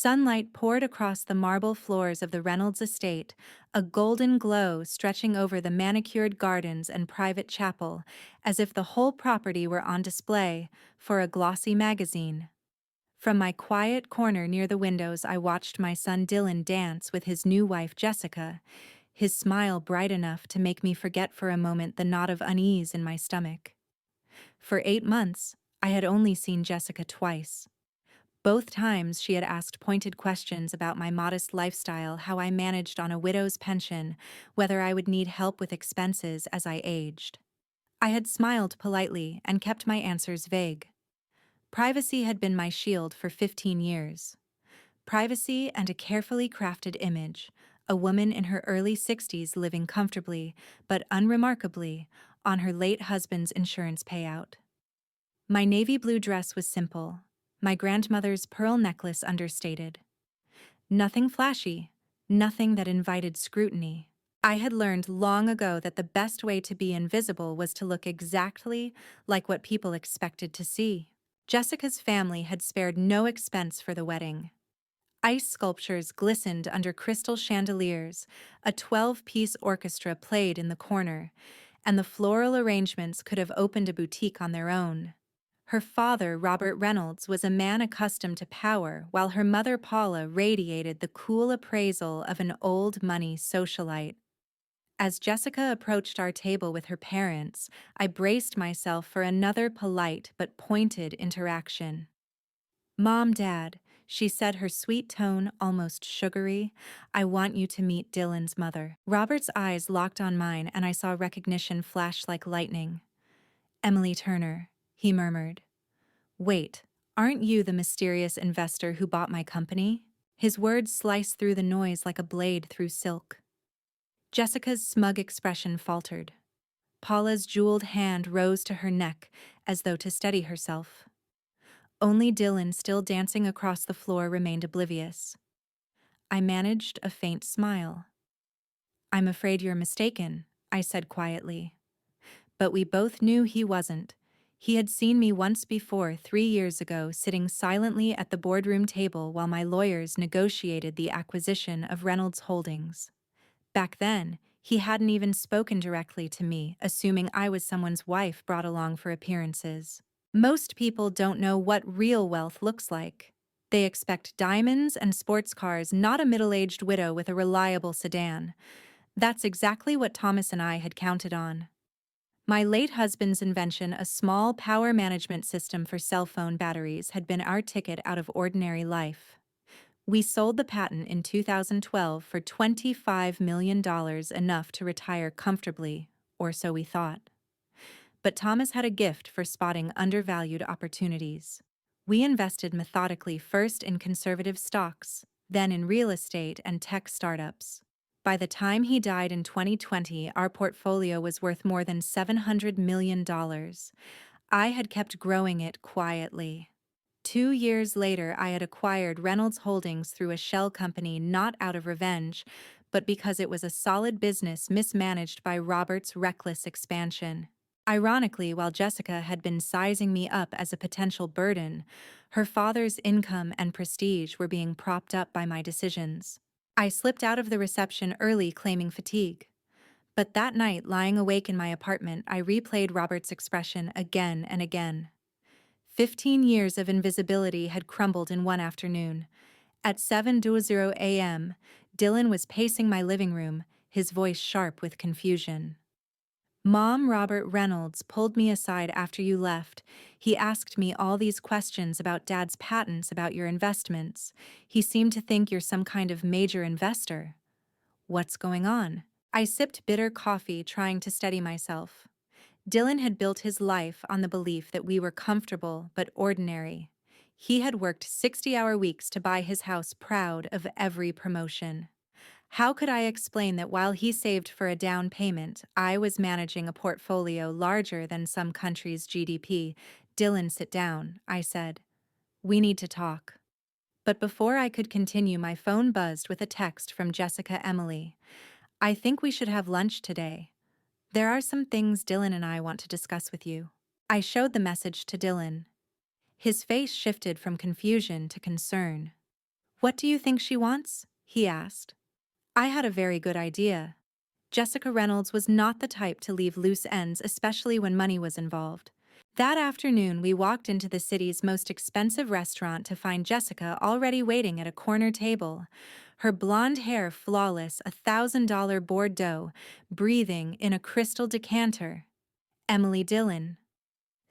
Sunlight poured across the marble floors of the Reynolds estate, a golden glow stretching over the manicured gardens and private chapel, as if the whole property were on display for a glossy magazine. From my quiet corner near the windows, I watched my son Dylan dance with his new wife Jessica, his smile bright enough to make me forget for a moment the knot of unease in my stomach. For 8 months, I had only seen Jessica twice. Both times she had asked pointed questions about my modest lifestyle, how I managed on a widow's pension, whether I would need help with expenses as I aged. I had smiled politely and kept my answers vague. Privacy had been my shield for 15 years. Privacy and a carefully crafted image, a woman in her early 60s living comfortably, but unremarkably, on her late husband's insurance payout. My navy blue dress was simple, my grandmother's pearl necklace understated. Nothing flashy, nothing that invited scrutiny. I had learned long ago that the best way to be invisible was to look exactly like what people expected to see. Jessica's family had spared no expense for the wedding. Ice sculptures glistened under crystal chandeliers, a 12-piece orchestra played in the corner, and the floral arrangements could have opened a boutique on their own. Her father, Robert Reynolds, was a man accustomed to power, while her mother, Paula, radiated the cool appraisal of an old-money socialite. As Jessica approached our table with her parents, I braced myself for another polite but pointed interaction. "Mom, Dad," she said, her sweet tone almost sugary, "I want you to meet Dylan's mother." Robert's eyes locked on mine, and I saw recognition flash like lightning. "Emily Turner," he murmured. "Wait, aren't you the mysterious investor who bought my company?" His words sliced through the noise like a blade through silk. Jessica's smug expression faltered. Paula's jeweled hand rose to her neck as though to steady herself. Only Dylan, still dancing across the floor, remained oblivious. I managed a faint smile. "I'm afraid you're mistaken," I said quietly. But we both knew he wasn't. He had seen me once before, 3 years ago, sitting silently at the boardroom table while my lawyers negotiated the acquisition of Reynolds Holdings. Back then, he hadn't even spoken directly to me, assuming I was someone's wife brought along for appearances. Most people don't know what real wealth looks like. They expect diamonds and sports cars, not a middle-aged widow with a reliable sedan. That's exactly what Thomas and I had counted on. My late husband's invention, a small power management system for cell phone batteries, had been our ticket out of ordinary life. We sold the patent in 2012 for $25 million, enough to retire comfortably, or so we thought. But Thomas had a gift for spotting undervalued opportunities. We invested methodically, first in conservative stocks, then in real estate and tech startups. By the time he died in 2020, our portfolio was worth more than $700 million. I had kept growing it quietly. 2 years later, I had acquired Reynolds Holdings through a shell company, not out of revenge, but because it was a solid business mismanaged by Robert's reckless expansion. Ironically, while Jessica had been sizing me up as a potential burden, her father's income and prestige were being propped up by my decisions. I slipped out of the reception early, claiming fatigue. But that night, lying awake in my apartment, I replayed Robert's expression again and again. 15 years of invisibility had crumbled in one afternoon. At 7:20 a.m., Dylan was pacing my living room, his voice sharp with confusion. "Mom, Robert Reynolds pulled me aside after you left. He asked me all these questions about Dad's patents, about your investments. He seemed to think you're some kind of major investor." "What's going on?" I sipped bitter coffee, trying to steady myself. Dylan had built his life on the belief that we were comfortable but ordinary. He had worked 60-hour weeks to buy his house, proud of every promotion. How could I explain that while he saved for a down payment, I was managing a portfolio larger than some country's GDP? "Dylan, sit down," I said. "We need to talk." But before I could continue, my phone buzzed with a text from Jessica. "Emily, I think we should have lunch today. There are some things Dylan and I want to discuss with you." I showed the message to Dylan. His face shifted from confusion to concern. "What do you think she wants?" he asked. I had a very good idea. Jessica Reynolds was not the type to leave loose ends, especially when money was involved. That afternoon, we walked into the city's most expensive restaurant to find Jessica already waiting at a corner table. Her blonde hair flawless, $1,000 Bordeaux, breathing in a crystal decanter. Emily Dillon.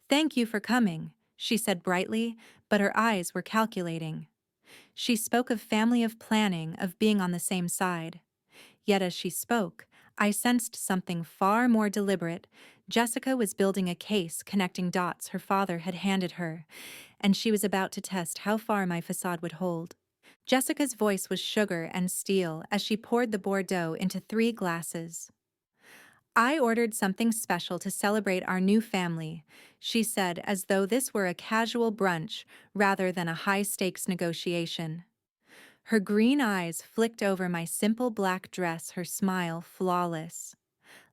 "Thank you for coming," she said brightly, but her eyes were calculating. She spoke of family, of planning, of being on the same side. Yet as she spoke, I sensed something far more deliberate. Jessica was building a case connecting dots her father had handed her, and she was about to test how far my facade would hold. Jessica's voice was sugar and steel as she poured the Bordeaux into 3 glasses. "I ordered something special to celebrate our new family," she said, as though this were a casual brunch rather than a high-stakes negotiation. Her green eyes flicked over my simple black dress, her smile flawless.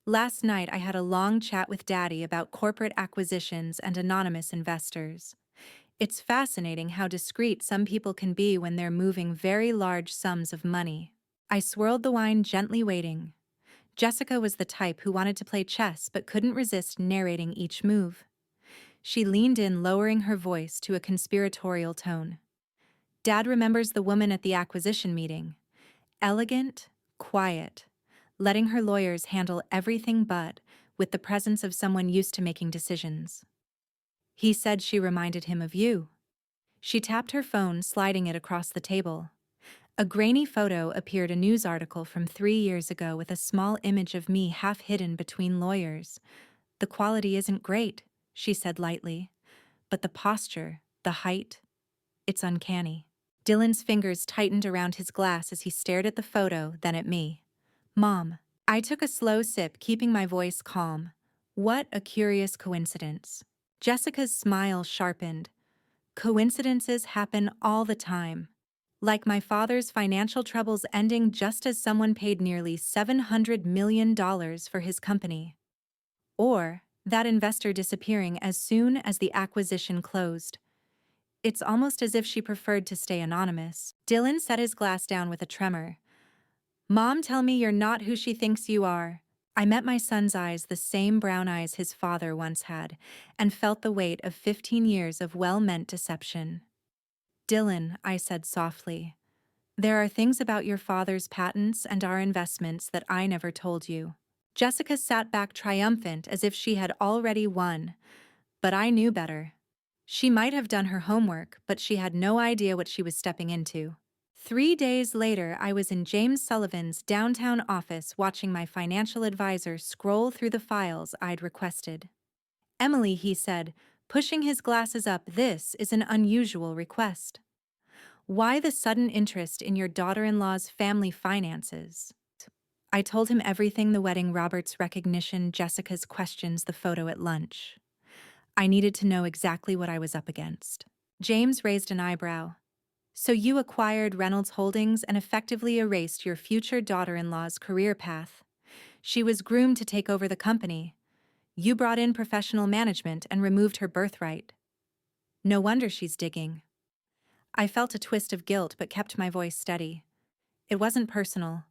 "Last night I had a long chat with Daddy about corporate acquisitions and anonymous investors. It's fascinating how discreet some people can be when they're moving very large sums of money." I swirled the wine, gently waiting. Jessica was the type who wanted to play chess but couldn't resist narrating each move. She leaned in, lowering her voice to a conspiratorial tone. "Dad remembers the woman at the acquisition meeting. Elegant, quiet, letting her lawyers handle everything but, with the presence of someone used to making decisions. He said she reminded him of you." She tapped her phone, sliding it across the table. A grainy photo appeared, a news article from 3 years ago with a small image of me half hidden between lawyers. "The quality isn't great," she said lightly. "But the posture, the height, it's uncanny." Dylan's fingers tightened around his glass as he stared at the photo, then at me. "Mom." I took a slow sip, keeping my voice calm. "What a curious coincidence." Jessica's smile sharpened. "Coincidences happen all the time. Like my father's financial troubles ending just as someone paid nearly $700 million for his company. Or that investor disappearing as soon as the acquisition closed. It's almost as if she preferred to stay anonymous." Dylan set his glass down with a tremor. "Mom, tell me you're not who she thinks you are." I met my son's eyes, the same brown eyes his father once had, and felt the weight of 15 years of well-meant deception. "Dylan," I said softly, "there are things about your father's patents and our investments that I never told you." Jessica sat back triumphant as if she had already won. But I knew better. She might have done her homework, but she had no idea what she was stepping into. 3 days later, I was in James Sullivan's downtown office watching my financial advisor scroll through the files I'd requested. "Emily," he said, pushing his glasses up, "this is an unusual request. Why the sudden interest in your daughter-in-law's family finances?" I told him everything: the wedding, Robert's recognition, Jessica's questions, the photo at lunch. I needed to know exactly what I was up against. James raised an eyebrow. "So you acquired Reynolds Holdings and effectively erased your future daughter-in-law's career path. She was groomed to take over the company. You brought in professional management and removed her birthright. No wonder she's digging." I felt a twist of guilt but kept my voice steady. "It wasn't personal.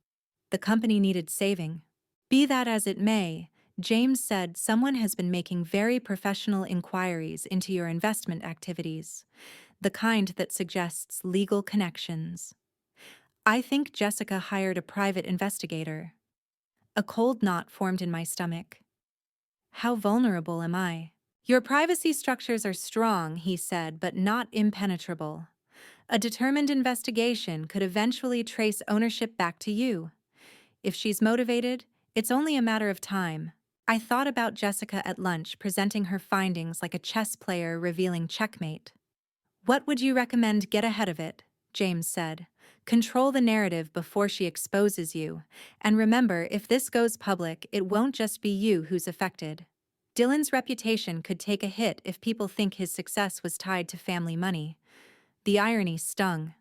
The company needed saving." "Be that as it may," James said, "someone has been making very professional inquiries into your investment activities, the kind that suggests legal connections. I think Jessica hired a private investigator." A cold knot formed in my stomach. How vulnerable am I? "Your privacy structures are strong," he said, "but not impenetrable. A determined investigation could eventually trace ownership back to you. If she's motivated, it's only a matter of time." I thought about Jessica at lunch, presenting her findings like a chess player revealing checkmate. "What would you recommend? Get ahead of it," James said. "Control the narrative before she exposes you. And remember, if this goes public, it won't just be you who's affected." Dylan's reputation could take a hit if people think his success was tied to family money. The irony stung.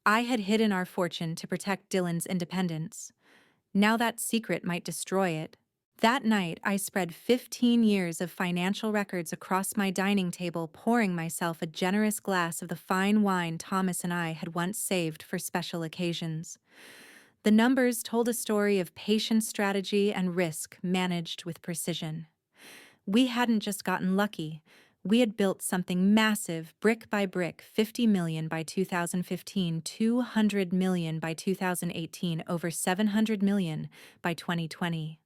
I had hidden our fortune to protect Dylan's independence. Now that secret might destroy it. That night, I spread 15 years of financial records across my dining table, pouring myself a generous glass of the fine wine Thomas and I had once saved for special occasions. The numbers told a story of patient strategy and risk managed with precision. We hadn't just gotten lucky. We had built something massive, brick by brick, 50 million by 2015, 200 million by 2018, over 700 million by 2020.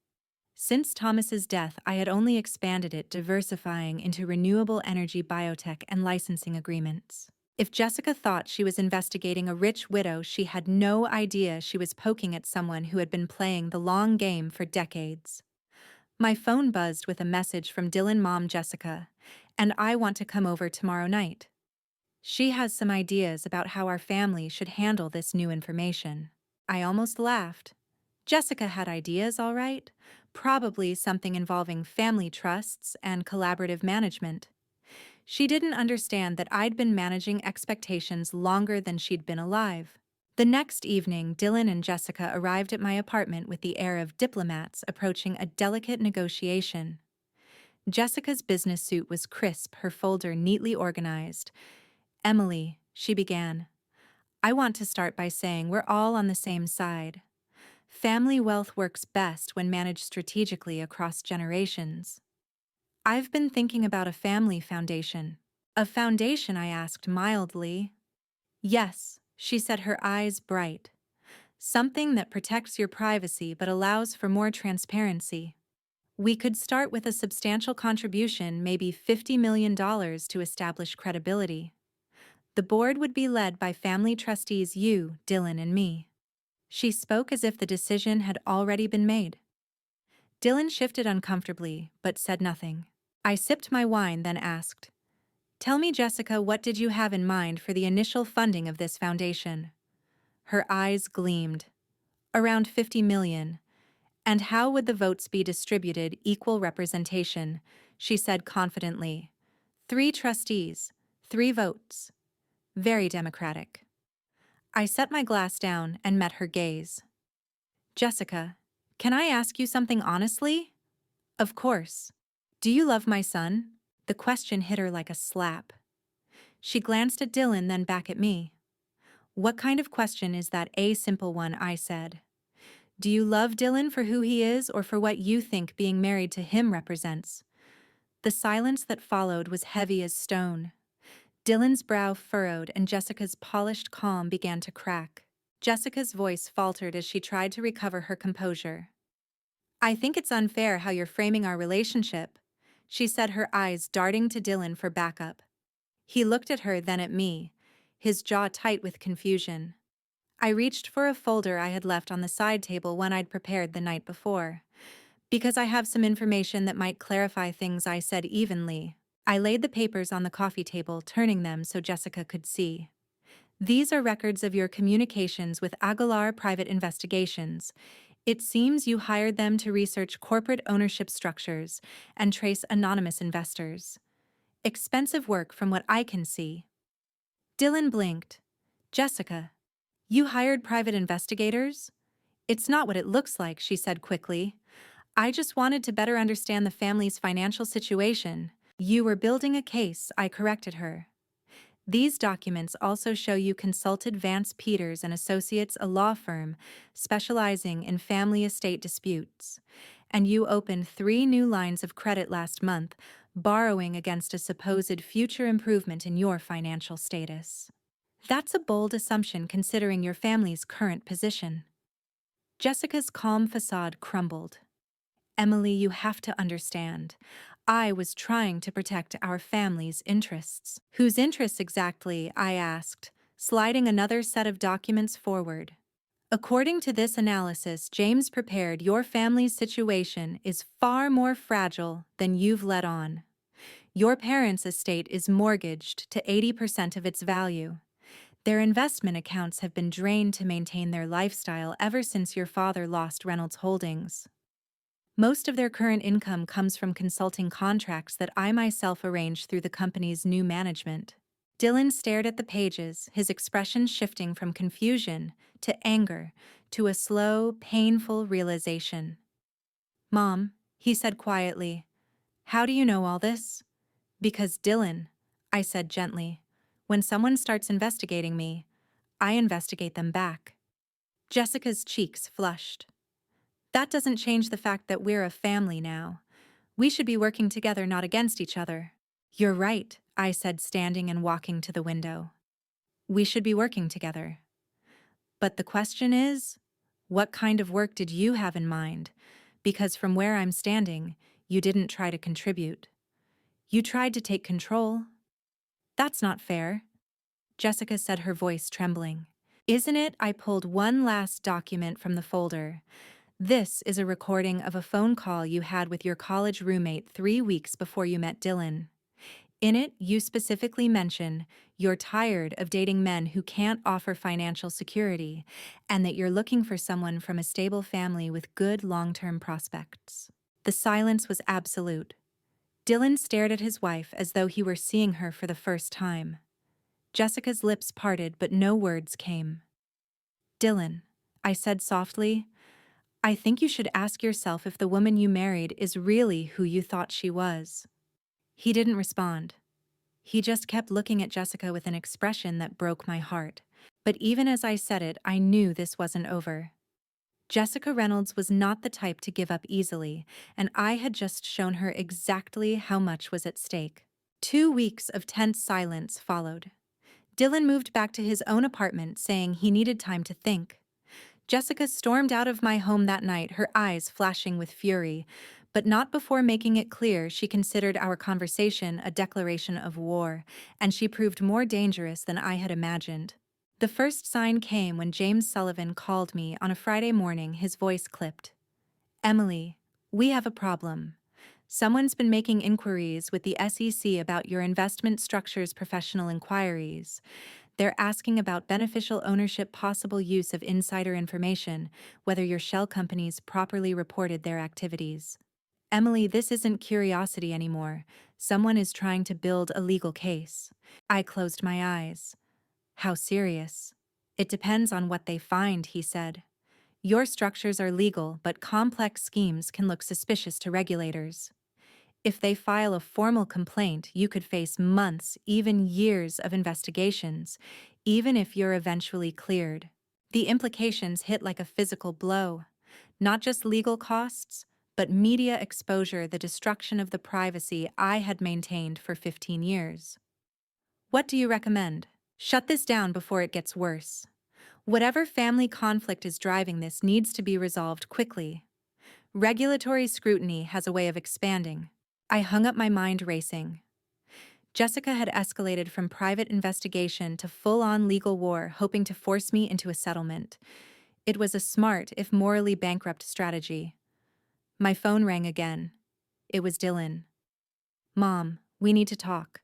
Since Thomas's death, I had only expanded it, diversifying into renewable energy, biotech, and licensing agreements. If Jessica thought she was investigating a rich widow, she had no idea she was poking at someone who had been playing the long game for decades. My phone buzzed with a message from Dylan Mom Jessica, and I want to come over tomorrow night. She has some ideas about how our family should handle this new information. I almost laughed. Jessica had ideas, all right. Probably something involving family trusts and collaborative management. She didn't understand that I'd been managing expectations longer than she'd been alive. The next evening, Dylan and Jessica arrived at my apartment with the air of diplomats approaching a delicate negotiation. Jessica's business suit was crisp, her folder neatly organized. "Emily," she began, "I want to start by saying we're all on the same side. Family wealth works best when managed strategically across generations. I've been thinking about a family foundation." "A foundation?" I asked mildly. "Yes," she said, her eyes bright. "Something that protects your privacy but allows for more transparency. We could start with a substantial contribution, maybe $50 million, to establish credibility. The board would be led by family trustees, you, Dylan, and me." She spoke as if the decision had already been made. Dylan shifted uncomfortably, but said nothing. I sipped my wine, then asked, "Tell me, Jessica, what did you have in mind for the initial funding of this foundation?" Her eyes gleamed. "Around 50 million. And how would the votes be distributed? Equal representation," she said confidently. "3 trustees, 3 votes. Very democratic." I set my glass down and met her gaze. "Jessica, can I ask you something honestly?" "Of course. Do you love my son?" The question hit her like a slap. She glanced at Dylan, then back at me. "What kind of question is that?" "A simple one," I said. "Do you love Dylan for who he is or for what you think being married to him represents?" The silence that followed was heavy as stone. Dylan's brow furrowed and Jessica's polished calm began to crack. Jessica's voice faltered as she tried to recover her composure. "I think it's unfair how you're framing our relationship," she said, her eyes darting to Dylan for backup. He looked at her, then at me, his jaw tight with confusion. I reached for a folder I had left on the side table, one I'd prepared the night before. "Because I have some information that might clarify things," I said evenly. I laid the papers on the coffee table, turning them so Jessica could see. "These are records of your communications with Aguilar Private Investigations. It seems you hired them to research corporate ownership structures and trace anonymous investors. Expensive work from what I can see." Dylan blinked. "Jessica, you hired private investigators?" "It's not what it looks like," she said quickly. "I just wanted to better understand the family's financial situation." "You were building a case," I corrected her. "These documents also show you consulted Vance Peters and Associates, a law firm specializing in family estate disputes. And you opened 3 new lines of credit last month, borrowing against a supposed future improvement in your financial status. That's a bold assumption considering your family's current position." Jessica's calm facade crumbled. "Emily, you have to understand. I was trying to protect our family's interests." "Whose interests exactly?" I asked, sliding another set of documents forward. "According to this analysis James prepared, your family's situation is far more fragile than you've let on. Your parents' estate is mortgaged to 80% of its value. Their investment accounts have been drained to maintain their lifestyle ever since your father lost Reynolds Holdings. Most of their current income comes from consulting contracts that I myself arranged through the company's new management." Dylan stared at the pages, his expression shifting from confusion to anger to a slow, painful realization. "Mom, He said quietly. How do you know all this? Because Dylan, I said gently. When someone starts investigating me, I investigate them back. Jessica's cheeks flushed. That doesn't change the fact that we're a family now. We should be working together, not against each other. You're right, I said, standing and walking to the window. We should be working together. But the question is, what kind of work did you have in mind? Because from where I'm standing, you didn't try to contribute. You tried to take control. That's not fair, Jessica said, her voice trembling. Isn't it? I pulled one last document from the folder. This is a recording of a phone call you had with your college roommate 3 weeks before you met Dylan. In it, you specifically mention you're tired of dating men who can't offer financial security, and that you're looking for someone from a stable family with good long-term prospects. The silence was absolute. Dylan stared at his wife as though he were seeing her for the first time. Jessica's lips parted, but no words came. Dylan, I said softly, I think you should ask yourself if the woman you married is really who you thought she was. He didn't respond. He just kept looking at Jessica with an expression that broke my heart. But even as I said it, I knew this wasn't over. Jessica Reynolds was not the type to give up easily, and I had just shown her exactly how much was at stake. 2 weeks of tense silence followed. Dylan moved back to his own apartment, saying he needed time to think. Jessica stormed out of my home that night, her eyes flashing with fury, but not before making it clear she considered our conversation a declaration of war, and she proved more dangerous than I had imagined. The first sign came when James Sullivan called me on a Friday morning, his voice clipped. Emily, we have a problem. Someone's been making inquiries with the SEC about your investment structures professional inquiries. They're asking about beneficial ownership, possible use of insider information, whether your shell companies properly reported their activities. Emily, this isn't curiosity anymore. Someone is trying to build a legal case. I closed my eyes. How serious? It depends on what they find, he said. Your structures are legal, but complex schemes can look suspicious to regulators. If they file a formal complaint, you could face months, even years of investigations, even if you're eventually cleared. The implications hit like a physical blow. Not just legal costs, but media exposure, the destruction of the privacy I had maintained for 15 years. What do you recommend? Shut this down before it gets worse. Whatever family conflict is driving this needs to be resolved quickly. Regulatory scrutiny has a way of expanding. I hung up, my mind racing. Jessica had escalated from private investigation to full-on legal war, hoping to force me into a settlement. It was a smart, if morally bankrupt, strategy. My phone rang again. It was Dylan. Mom, we need to talk.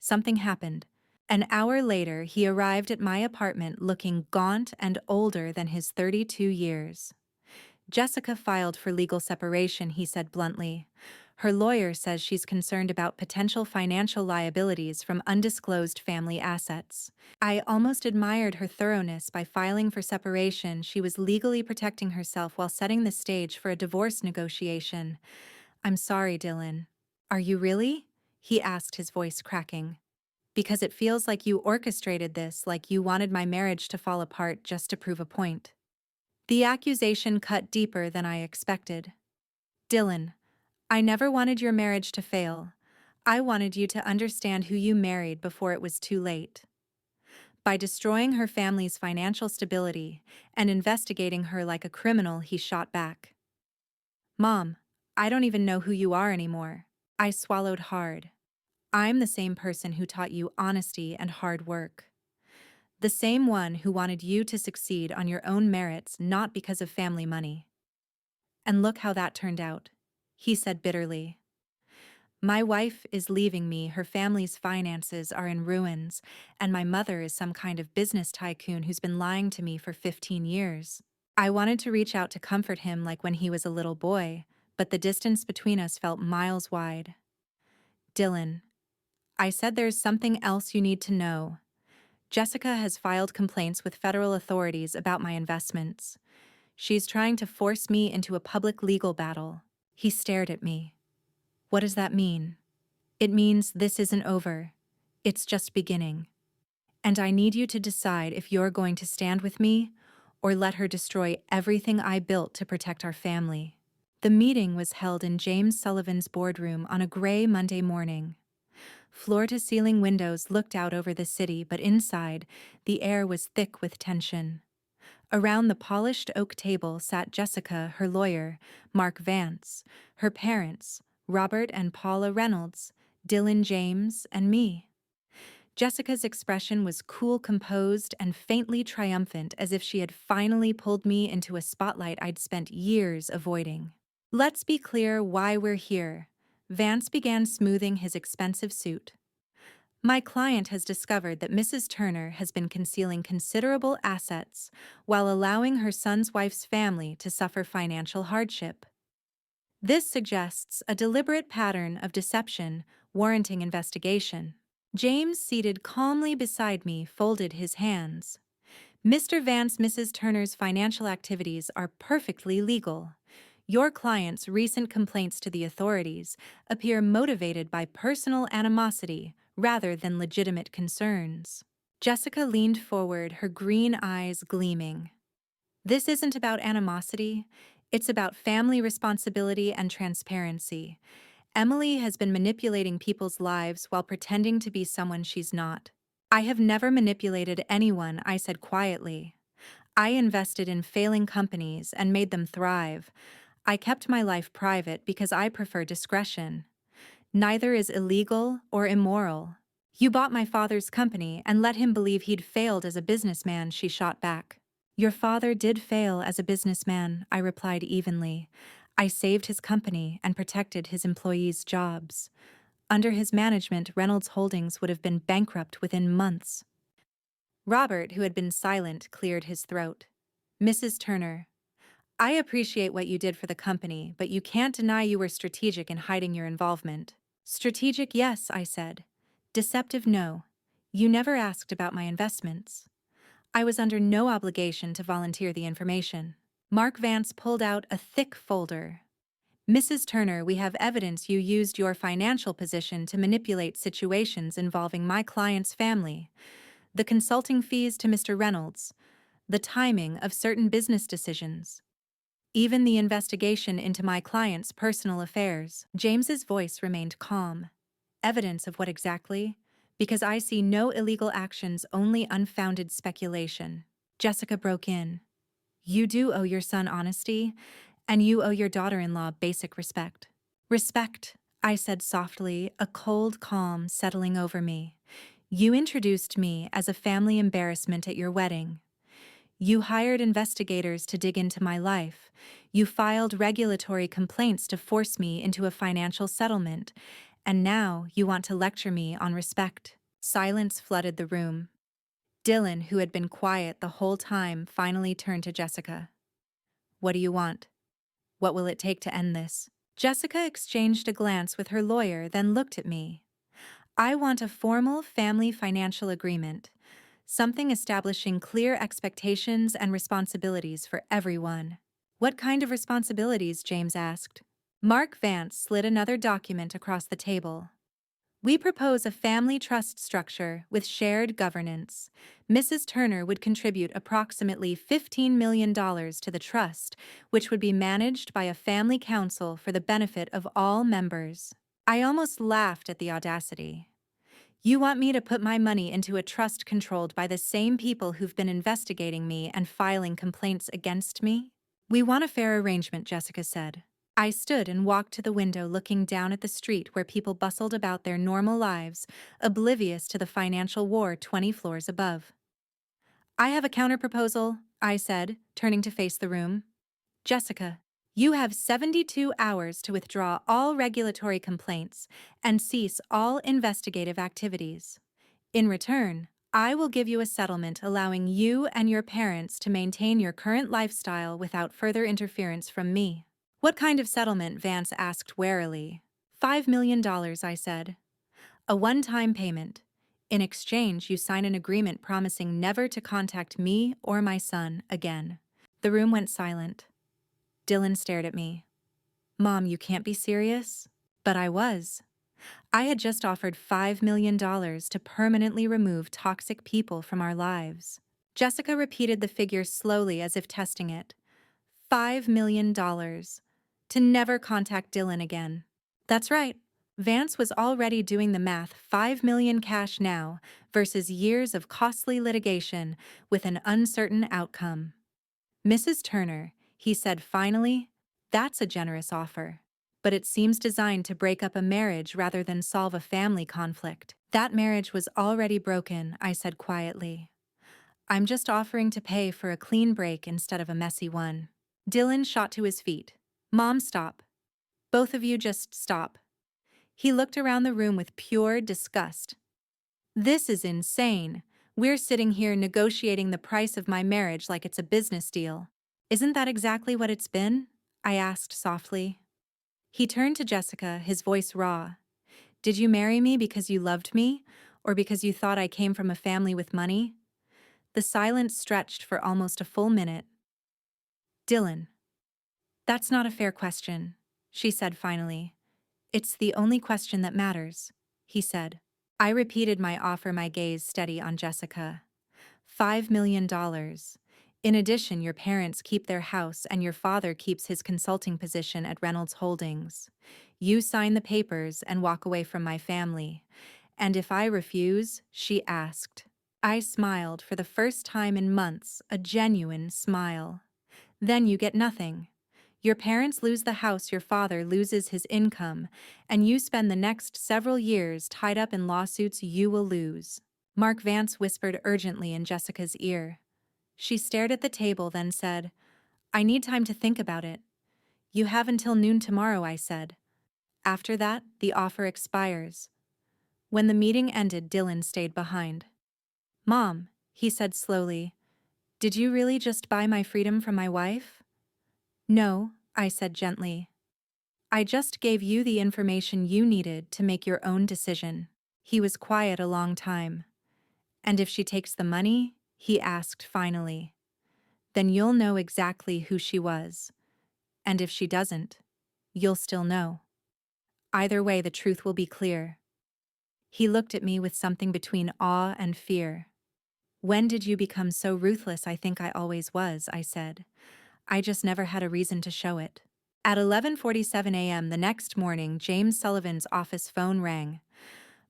Something happened. An hour later, he arrived at my apartment looking gaunt and older than his 32 years. Jessica filed for legal separation, he said bluntly. Her lawyer says she's concerned about potential financial liabilities from undisclosed family assets. I almost admired her thoroughness. By filing for separation, she was legally protecting herself while setting the stage for a divorce negotiation. I'm sorry, Dylan. Are you really? He asked, his voice cracking. Because it feels like you orchestrated this, like you wanted my marriage to fall apart just to prove a point. The accusation cut deeper than I expected. Dylan, I never wanted your marriage to fail. I wanted you to understand who you married before it was too late. By destroying her family's financial stability and investigating her like a criminal, he shot back. Mom, I don't even know who you are anymore. I swallowed hard. I'm the same person who taught you honesty and hard work. The same one who wanted you to succeed on your own merits, not because of family money. And look how that turned out, he said bitterly. My wife is leaving me, her family's finances are in ruins, and my mother is some kind of business tycoon who's been lying to me for 15 years. I wanted to reach out to comfort him like when he was a little boy, but the distance between us felt miles wide. Dylan, I said, there's something else you need to know. Jessica has filed complaints with federal authorities about my investments. She's trying to force me into a public legal battle. He stared at me. What does that mean? It means this isn't over. It's just beginning. And I need you to decide if you're going to stand with me or let her destroy everything I built to protect our family. The meeting was held in James Sullivan's boardroom on a gray Monday morning. Floor-to-ceiling windows looked out over the city, but inside, the air was thick with tension. Around the polished oak table sat Jessica, her lawyer, Mark Vance, her parents, Robert and Paula Reynolds, Dylan James, and me. Jessica's expression was cool, composed, and faintly triumphant, as if she had finally pulled me into a spotlight I'd spent years avoiding. Let's be clear why we're here. Vance began smoothing his expensive suit. My client has discovered that Mrs. Turner has been concealing considerable assets while allowing her son's wife's family to suffer financial hardship. This suggests a deliberate pattern of deception warranting investigation. James, seated calmly beside me, folded his hands. Mr. Vance, Mrs. Turner's financial activities are perfectly legal. Your client's recent complaints to the authorities appear motivated by personal animosity rather than legitimate concerns. Jessica leaned forward, her green eyes gleaming. This isn't about animosity. It's about family responsibility and transparency. Emily has been manipulating people's lives while pretending to be someone she's not. I have never manipulated anyone, I said quietly. I invested in failing companies and made them thrive. I kept my life private because I prefer discretion. Neither is illegal or immoral. You bought my father's company and let him believe he'd failed as a businessman, she shot back. Your father did fail as a businessman, I replied evenly. I saved his company and protected his employees' jobs. Under his management, Reynolds Holdings would have been bankrupt within months. Robert, who had been silent, cleared his throat. Mrs. Turner, I appreciate what you did for the company, but you can't deny you were strategic in hiding your involvement. Strategic, yes, I said. Deceptive, no. You never asked about my investments. I was under no obligation to volunteer the information. Mark Vance pulled out a thick folder. Mrs. Turner, we have evidence you used your financial position to manipulate situations involving my client's family. The consulting fees to Mr. Reynolds, the timing of certain business decisions, even the investigation into my client's personal affairs. James's voice remained calm. Evidence of what exactly? Because I see no illegal actions, only unfounded speculation. Jessica broke in. You do owe your son honesty, and you owe your daughter-in-law basic respect. Respect, I said softly, a cold calm settling over me. You introduced me as a family embarrassment at your wedding. You hired investigators to dig into my life. You filed regulatory complaints to force me into a financial settlement. And now you want to lecture me on respect. Silence flooded the room. Dylan, who had been quiet the whole time, finally turned to Jessica. What do you want? What will it take to end this? Jessica exchanged a glance with her lawyer, then looked at me. I want a formal family financial agreement. Something establishing clear expectations and responsibilities for everyone. What kind of responsibilities? James asked. Mark Vance slid another document across the table. We propose a family trust structure with shared governance. Mrs. Turner would contribute approximately $15 million to the trust, which would be managed by a family council for the benefit of all members. I almost laughed at the audacity. You want me to put my money into a trust controlled by the same people who've been investigating me and filing complaints against me? We want a fair arrangement, Jessica said. I stood and walked to the window, looking down at the street where people bustled about their normal lives, oblivious to the financial war 20 floors above. I have a counterproposal, I said, turning to face the room. Jessica, you have 72 hours to withdraw all regulatory complaints and cease all investigative activities. In return, I will give you a settlement allowing you and your parents to maintain your current lifestyle without further interference from me. What kind of settlement? Vance asked warily. $5 million, I said. A one-time payment. In exchange, you sign an agreement promising never to contact me or my son again. The room went silent. Dylan stared at me. Mom, you can't be serious? But I was. I had just offered $5 million to permanently remove toxic people from our lives. Jessica repeated the figure slowly as if testing it. $5 million. To never contact Dylan again. That's right. Vance was already doing the math. 5 million cash now versus years of costly litigation with an uncertain outcome. Mrs. Turner, he said finally, that's a generous offer. But it seems designed to break up a marriage rather than solve a family conflict. That marriage was already broken, I said quietly. I'm just offering to pay for a clean break instead of a messy one. Dylan shot to his feet. Mom, stop. Both of you just stop. He looked around the room with pure disgust. This is insane. We're sitting here negotiating the price of my marriage like it's a business deal. Isn't that exactly what it's been? I asked softly. He turned to Jessica, his voice raw. Did you marry me because you loved me, or because you thought I came from a family with money? The silence stretched for almost a full minute. Dylan. That's not a fair question, she said finally. It's the only question that matters, he said. I repeated my offer, my gaze steady on Jessica. $5 million. In addition, your parents keep their house and your father keeps his consulting position at Reynolds Holdings. You sign the papers and walk away from my family. And if I refuse, she asked. I smiled for the first time in months, a genuine smile. Then you get nothing. Your parents lose the house, your father loses his income, and you spend the next several years tied up in lawsuits you will lose. Mark Vance whispered urgently in Jessica's ear. She stared at the table, then said, I need time to think about it. You have until noon tomorrow, I said. After that, the offer expires. When the meeting ended, Dylan stayed behind. Mom, he said slowly, did you really just buy my freedom from my wife? No, I said gently. I just gave you the information you needed to make your own decision. He was quiet a long time. And if she takes the money, he asked finally, then you'll know exactly who she was. And if she doesn't, you'll still know. Either way, the truth will be clear. He looked at me with something between awe and fear. When did you become so ruthless? I think I always was, I said. I just never had a reason to show it. At 11:47 a.m. the next morning, James Sullivan's office phone rang.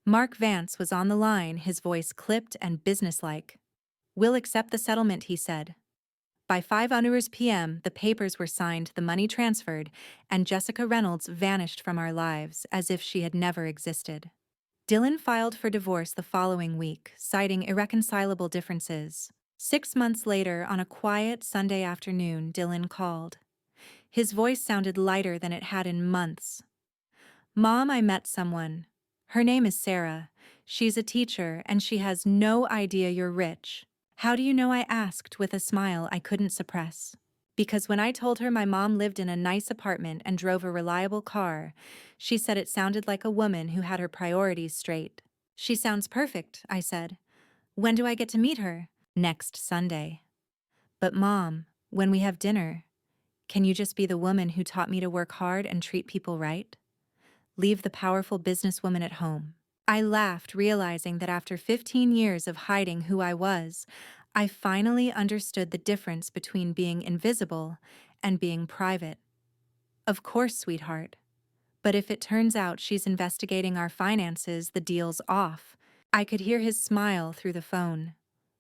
Mark Vance was on the line, his voice clipped and businesslike. We'll accept the settlement, he said. By 5:00 p.m., the papers were signed, the money transferred, and Jessica Reynolds vanished from our lives as if she had never existed. Dylan filed for divorce the following week, citing irreconcilable differences. 6 months later, on a quiet Sunday afternoon, Dylan called. His voice sounded lighter than it had in months. Mom, I met someone. Her name is Sarah. She's a teacher, and she has no idea you're rich. How do you know? I asked with a smile I couldn't suppress. Because when I told her my mom lived in a nice apartment and drove a reliable car, she said it sounded like a woman who had her priorities straight. She sounds perfect, I said. When do I get to meet her? Next Sunday. But Mom, when we have dinner, can you just be the woman who taught me to work hard and treat people right? Leave the powerful businesswoman at home. I laughed, realizing that after 15 years of hiding who I was, I finally understood the difference between being invisible and being private. Of course, sweetheart. But if it turns out she's investigating our finances, the deal's off. I could hear his smile through the phone.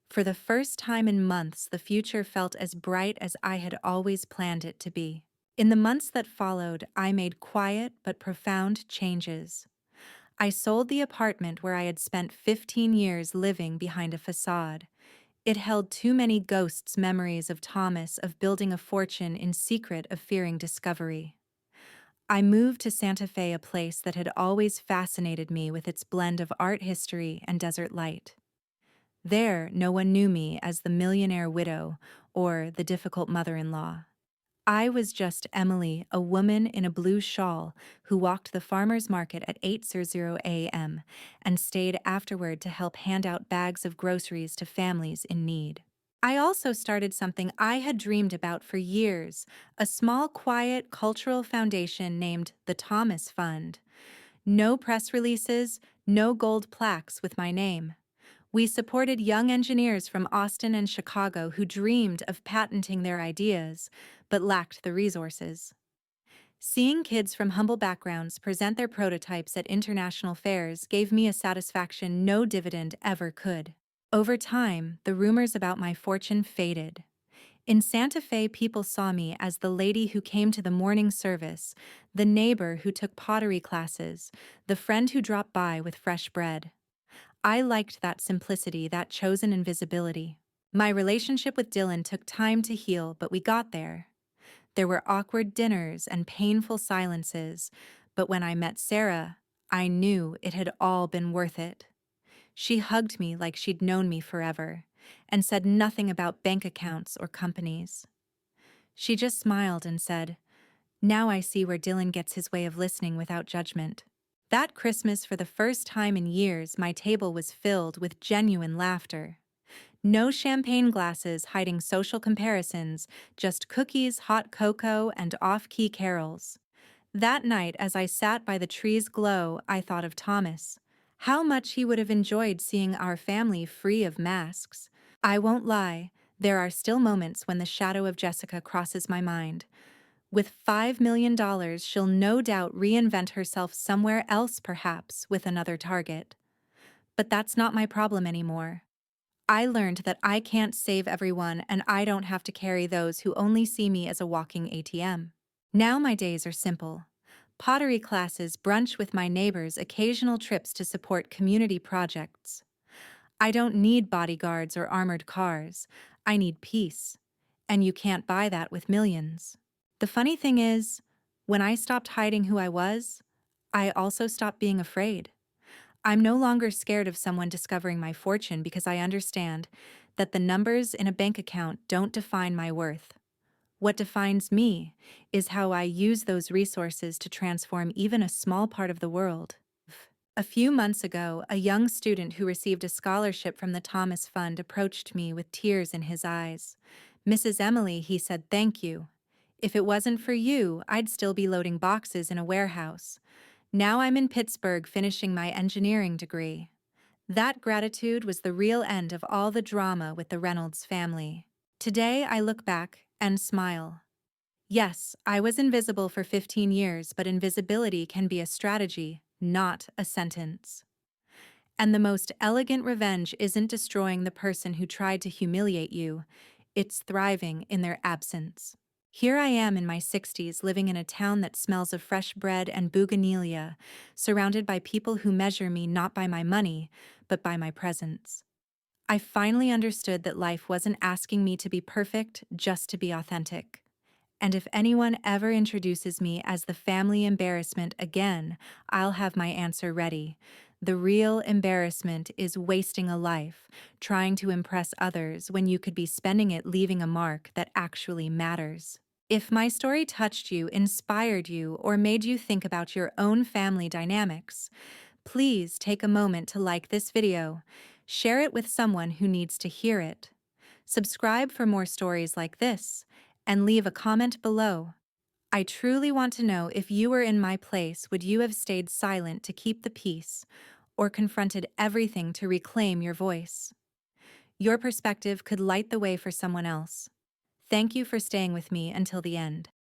For the first time in months, the future felt as bright as I had always planned it to be. In the months that followed, I made quiet but profound changes. I sold the apartment where I had spent 15 years living behind a facade. It held too many ghosts' memories of Thomas, of building a fortune in secret, of fearing discovery. I moved to Santa Fe, a place that had always fascinated me with its blend of art history and desert light. There, no one knew me as the millionaire widow or the difficult mother-in-law. I was just Emily, a woman in a blue shawl who walked the farmer's market at 8:00 a.m. and stayed afterward to help hand out bags of groceries to families in need. I also started something I had dreamed about for years, a small, quiet, cultural foundation named the Thomas Fund. No press releases, no gold plaques with my name. We supported young engineers from Austin and Chicago who dreamed of patenting their ideas, but lacked the resources. Seeing kids from humble backgrounds present their prototypes at international fairs gave me a satisfaction no dividend ever could. Over time, the rumors about my fortune faded. In Santa Fe, people saw me as the lady who came to the morning service, the neighbor who took pottery classes, the friend who dropped by with fresh bread. I liked that simplicity, that chosen invisibility. My relationship with Dylan took time to heal, but we got there. There were awkward dinners and painful silences, but when I met Sarah, I knew it had all been worth it. She hugged me like she'd known me forever, and said nothing about bank accounts or companies. She just smiled and said, "Now I see where Dylan gets his way of listening without judgment." That Christmas, for the first time in years, my table was filled with genuine laughter. No champagne glasses hiding social comparisons, just cookies, hot cocoa, and off-key carols. That night, as I sat by the tree's glow, I thought of Thomas. How much he would have enjoyed seeing our family free of masks. I won't lie, there are still moments when the shadow of Jessica crosses my mind. With $5 million, she'll no doubt reinvent herself somewhere else, perhaps with another target. But that's not my problem anymore. I learned that I can't save everyone, and I don't have to carry those who only see me as a walking ATM. Now my days are simple. Pottery classes, brunch with my neighbors, occasional trips to support community projects. I don't need bodyguards or armored cars. I need peace. And you can't buy that with millions. The funny thing is, when I stopped hiding who I was, I also stopped being afraid. I'm no longer scared of someone discovering my fortune because I understand that the numbers in a bank account don't define my worth. What defines me is how I use those resources to transform even a small part of the world. A few months ago, a young student who received a scholarship from the Thomas Fund approached me with tears in his eyes. "Mrs. Emily," he said, "thank you. If it wasn't for you, I'd still be loading boxes in a warehouse. Now I'm in Pittsburgh finishing my engineering degree." That gratitude was the real end of all the drama with the Reynolds family. Today I look back and smile. Yes, I was invisible for 15 years, but invisibility can be a strategy, not a sentence. And the most elegant revenge isn't destroying the person who tried to humiliate you, it's thriving in their absence. Here I am in my 60s, living in a town that smells of fresh bread and bougainvillea, surrounded by people who measure me not by my money, but by my presence. I finally understood that life wasn't asking me to be perfect, just to be authentic. And if anyone ever introduces me as the family embarrassment again, I'll have my answer ready. The real embarrassment is wasting a life, trying to impress others when you could be spending it leaving a mark that actually matters. If my story touched you, inspired you, or made you think about your own family dynamics, please take a moment to like this video, share it with someone who needs to hear it. Subscribe for more stories like this, and leave a comment below. I truly want to know, if you were in my place, would you have stayed silent to keep the peace, or confronted everything to reclaim your voice? Your perspective could light the way for someone else. Thank you for staying with me until the end.